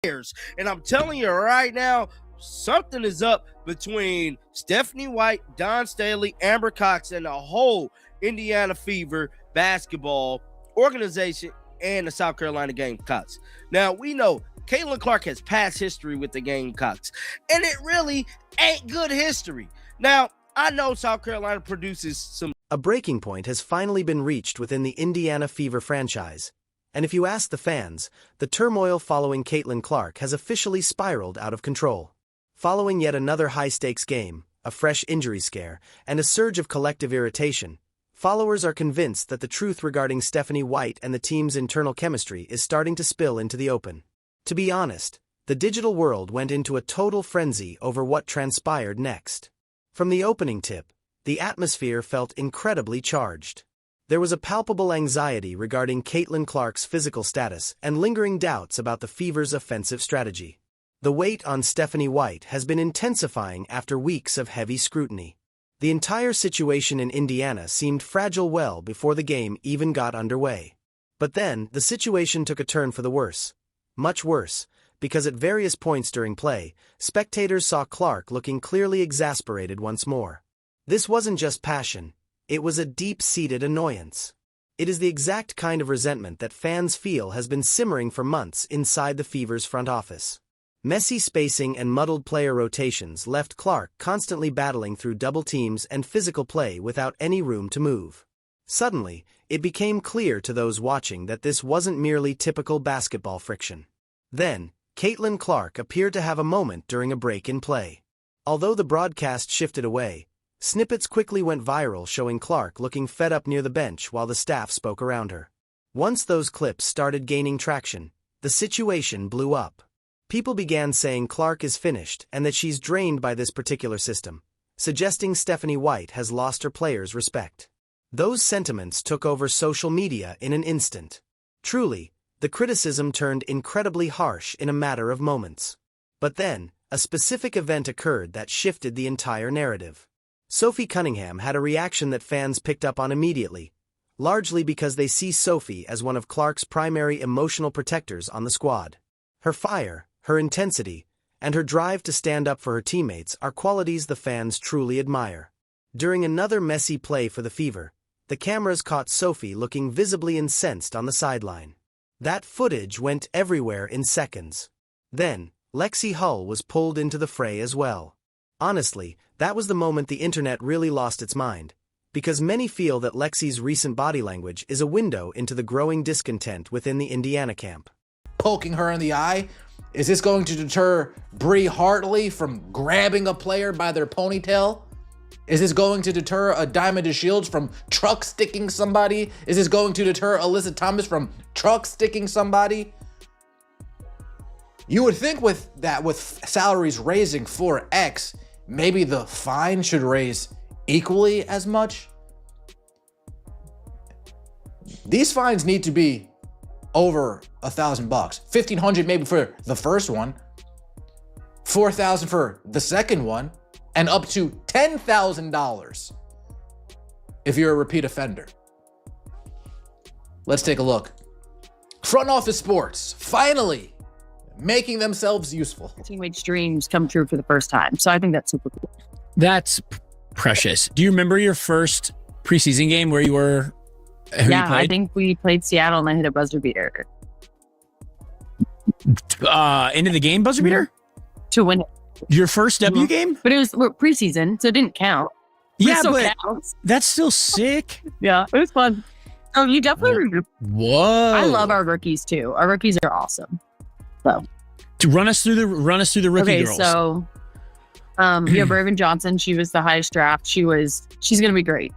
And I'm telling you right now, something is up between Stephanie White, Don Staley, Amber Cox, and the whole Indiana Fever basketball organization and the South Carolina Gamecocks. Now, we know Caitlin Clark has past history with the Gamecocks, and it really ain't good history. Now, I know South Carolina produces some. A breaking point has finally been reached within the Indiana Fever franchise. And if you ask the fans, the turmoil following Caitlin Clark has officially spiraled out of control. Following yet another high-stakes game, a fresh injury scare, and a surge of collective irritation, followers are convinced that the truth regarding Stephanie White and the team's internal chemistry is starting to spill into the open. To be honest, the digital world went into a total frenzy over what transpired next. From the opening tip, the atmosphere felt incredibly charged. There was a palpable anxiety regarding Caitlin Clark's physical status and lingering doubts about the Fever's offensive strategy. The weight on Stephanie White has been intensifying after weeks of heavy scrutiny. The entire situation in Indiana seemed fragile well before the game even got underway. But then, the situation took a turn for the worse. Much worse, because at various points during play, spectators saw Clark looking clearly exasperated once more. This wasn't just passion. It was a deep-seated annoyance. It is the exact kind of resentment that fans feel has been simmering for months inside the Fever's front office. Messy spacing and muddled player rotations left Clark constantly battling through double teams and physical play without any room to move. Suddenly, it became clear to those watching that this wasn't merely typical basketball friction. Then, Caitlin Clark appeared to have a moment during a break in play. Although the broadcast shifted away, snippets quickly went viral showing Clark looking fed up near the bench while the staff spoke around her. Once those clips started gaining traction, the situation blew up. People began saying Clark is finished and that she's drained by this particular system, suggesting Stephanie White has lost her players' respect. Those sentiments took over social media in an instant. Truly, the criticism turned incredibly harsh in a matter of moments. But then, a specific event occurred that shifted the entire narrative. Sophie Cunningham had a reaction that fans picked up on immediately, largely because they see Sophie as one of Clark's primary emotional protectors on the squad. Her fire, her intensity, and her drive to stand up for her teammates are qualities the fans truly admire. During another messy play for the Fever, the cameras caught Sophie looking visibly incensed on the sideline. That footage went everywhere in seconds. Then, Lexi Hull was pulled into the fray as well. Honestly, that was the moment the internet really lost its mind, because many feel that Lexi's recent body language is a window into the growing discontent within the Indiana camp. Poking her in the eye? Is this going to deter Bree Hartley from grabbing a player by their ponytail? Is this going to deter a Diamond DeShields from truck sticking somebody? Is this going to deter Alyssa Thomas from truck sticking somebody? You would think with salaries raising 4x, maybe the fine should raise equally as much. These fines need to be over $1,000, $1,500 maybe for the first one, $4,000 for the second one, and up to $10,000 if you're a repeat offender. Let's take a look. Front office sports finally making themselves useful. Teenage dreams come true for the first time. So I think that's super cool. That's precious. Do you remember your first preseason game where you were? Yeah, I think we played Seattle and I hit a buzzer beater. Into the game buzzer beater? To win it. Your first W game? But it was preseason, so it didn't count. Yeah, but that's still sick. Yeah, it was fun. Oh, you definitely. Whoa! I love our rookies too. Our rookies are awesome. So, to run us through the rookie girls. So, you have Raven Johnson. She was the highest draft. She's gonna be great.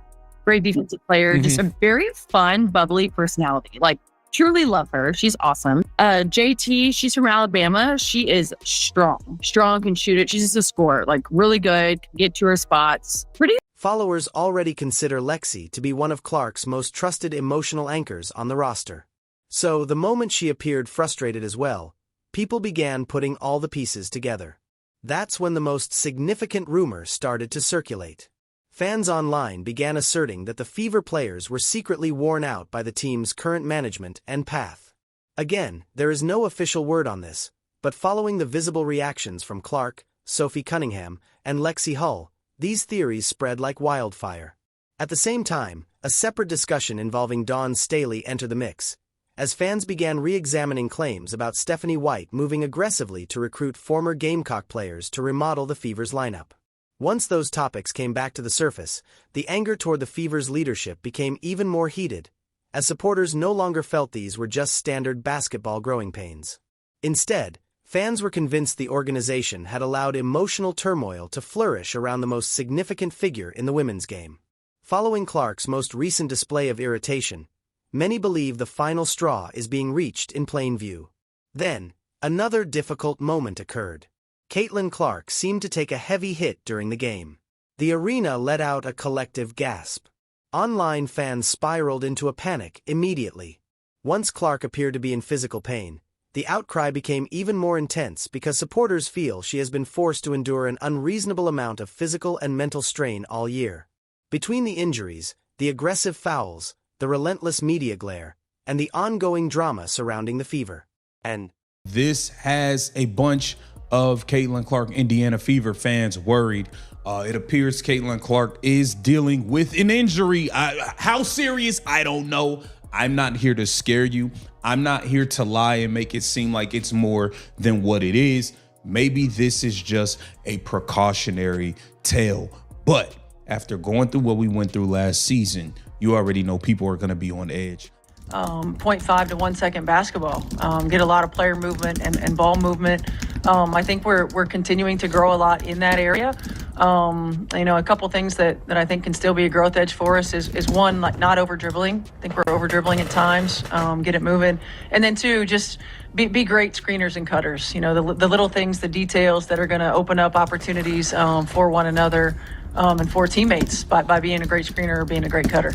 Great defensive player. Just a very fun, bubbly personality. Like, truly love her. She's awesome. JT, she's from Alabama. She is strong, can shoot it. She's just a scorer, like really good, can get to her spots. Pretty. Followers already consider Lexi to be one of Clark's most trusted emotional anchors on the roster. So the moment she appeared frustrated as well, people began putting all the pieces together. That's when the most significant rumor started to circulate. Fans online began asserting that the Fever players were secretly worn out by the team's current management and path. Again, there is no official word on this, But following the visible reactions from Clark, Sophie Cunningham, and Lexi Hull, these theories spread like wildfire. At the same time, a separate discussion involving Dawn Staley entered the mix, as fans began re-examining claims about Stephanie White moving aggressively to recruit former Gamecock players to remodel the Fever's lineup. Once those topics came back to the surface, the anger toward the Fever's leadership became even more heated, as supporters no longer felt these were just standard basketball growing pains. Instead, fans were convinced the organization had allowed emotional turmoil to flourish around the most significant figure in the women's game. Following Clark's most recent display of irritation, many believe the final straw is being reached in plain view. Then, another difficult moment occurred. Caitlin Clark seemed to take a heavy hit during the game. The arena let out a collective gasp. Online fans spiraled into a panic immediately. Once Clark appeared to be in physical pain, the outcry became even more intense because supporters feel she has been forced to endure an unreasonable amount of physical and mental strain all year. Between the injuries, the aggressive fouls, the relentless media glare, and the ongoing drama surrounding the Fever. And this has a bunch of Caitlin Clark Indiana Fever fans worried. It appears Caitlin Clark is dealing with an injury. How serious? I don't know. I'm not here to scare you. I'm not here to lie and make it seem like it's more than what it is. Maybe this is just a precautionary tale. But after going through what we went through last season, you already know people are going to be on edge. 0.5 to 1 second basketball. Get a lot of player movement and ball movement. I think we're continuing to grow a lot in that area. A couple things that I think can still be a growth edge for us is one, like not over dribbling. I think we're over dribbling at times. Get it moving, and then two, just be great screeners and cutters. The little things, the details that are going to open up opportunities for one another and for teammates by being a great screener or being a great cutter.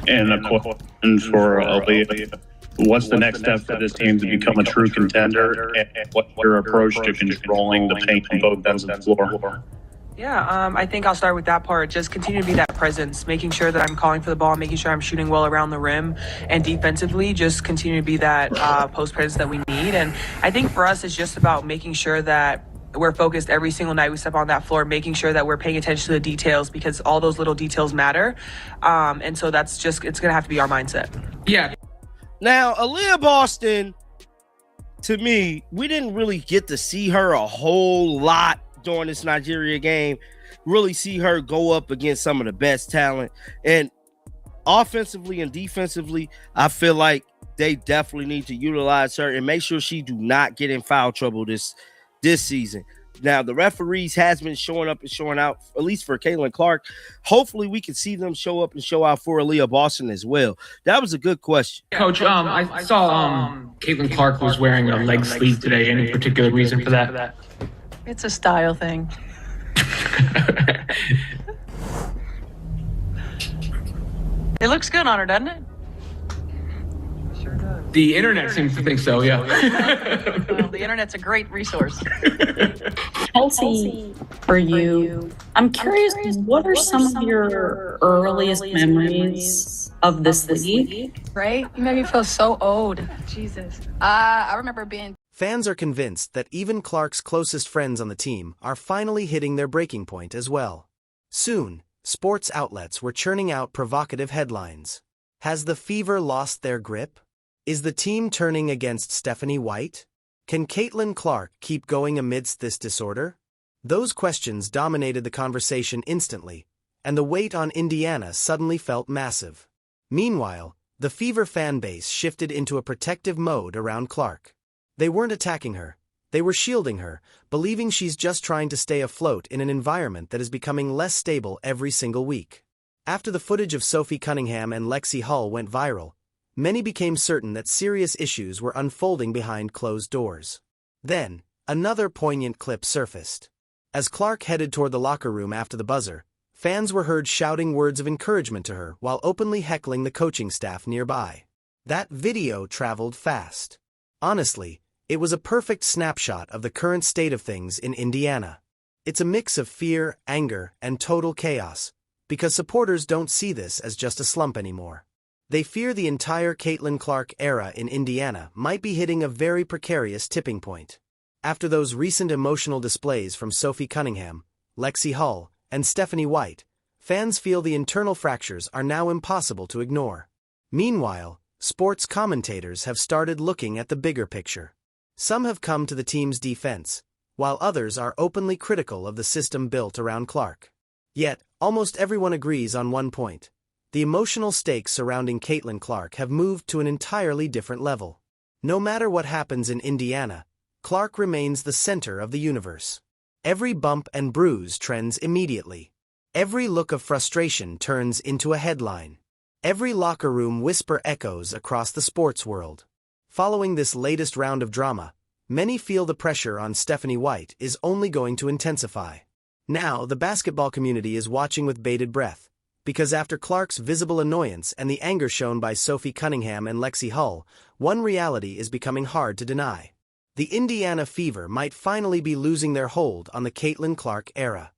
And a question for Aaliyah. What's the next step for this team to become a true contender, and what's your approach to controlling the paint on both ends of the floor? Yeah, I think I'll start with that part. Just continue to be that presence, making sure that I'm calling for the ball, making sure I'm shooting well around the rim, and defensively, just continue to be that post presence that we need. And I think for us, it's just about making sure that we're focused every single night we step on that floor, making sure that we're paying attention to the details, because all those little details matter. And so it's going to have to be our mindset. Yeah. Now, Aaliyah Boston, to me, we didn't really get to see her a whole lot during this Nigeria game. Really see her go up against some of the best talent. And offensively and defensively, I feel like they definitely need to utilize her and make sure she do not get in foul trouble this season. Now, the referees has been showing up and showing out, at least for Caitlin Clark. Hopefully, we can see them show up and show out for Aaliyah Boston as well. That was a good question. Coach, I saw Caitlin Clark was wearing a leg sleeve today. Any particular reason for that? It's a style thing. It looks good on her, doesn't it? The internet seems to think so, yeah. Well, the internet's a great resource. Chelsea, for you, I'm curious, what are some of your earliest memories of this league? Right? You made me feel so old. Jesus. I remember being... Fans are convinced that even Clark's closest friends on the team are finally hitting their breaking point as well. Soon, sports outlets were churning out provocative headlines. Has the Fever lost their grip? Is the team turning against Stephanie White? Can Caitlin Clark keep going amidst this disorder? Those questions dominated the conversation instantly, and the weight on Indiana suddenly felt massive. Meanwhile, the Fever fan base shifted into a protective mode around Clark. They weren't attacking her. They were shielding her, believing she's just trying to stay afloat in an environment that is becoming less stable every single week. After the footage of Sophie Cunningham and Lexi Hull went viral, many became certain that serious issues were unfolding behind closed doors. Then, another poignant clip surfaced. As Clark headed toward the locker room after the buzzer, fans were heard shouting words of encouragement to her while openly heckling the coaching staff nearby. That video traveled fast. Honestly, it was a perfect snapshot of the current state of things in Indiana. It's a mix of fear, anger, and total chaos, because supporters don't see this as just a slump anymore. They fear the entire Caitlin Clark era in Indiana might be hitting a very precarious tipping point. After those recent emotional displays from Sophie Cunningham, Lexi Hull, and Stephanie White, fans feel the internal fractures are now impossible to ignore. Meanwhile, sports commentators have started looking at the bigger picture. Some have come to the team's defense, while others are openly critical of the system built around Clark. Yet, almost everyone agrees on one point. The emotional stakes surrounding Caitlin Clark have moved to an entirely different level. No matter what happens in Indiana, Clark remains the center of the universe. Every bump and bruise trends immediately. Every look of frustration turns into a headline. Every locker room whisper echoes across the sports world. Following this latest round of drama, many feel the pressure on Stephanie White is only going to intensify. Now, the basketball community is watching with bated breath, because after Clark's visible annoyance and the anger shown by Sophie Cunningham and Lexi Hull, one reality is becoming hard to deny. The Indiana Fever might finally be losing their hold on the Caitlin Clark era.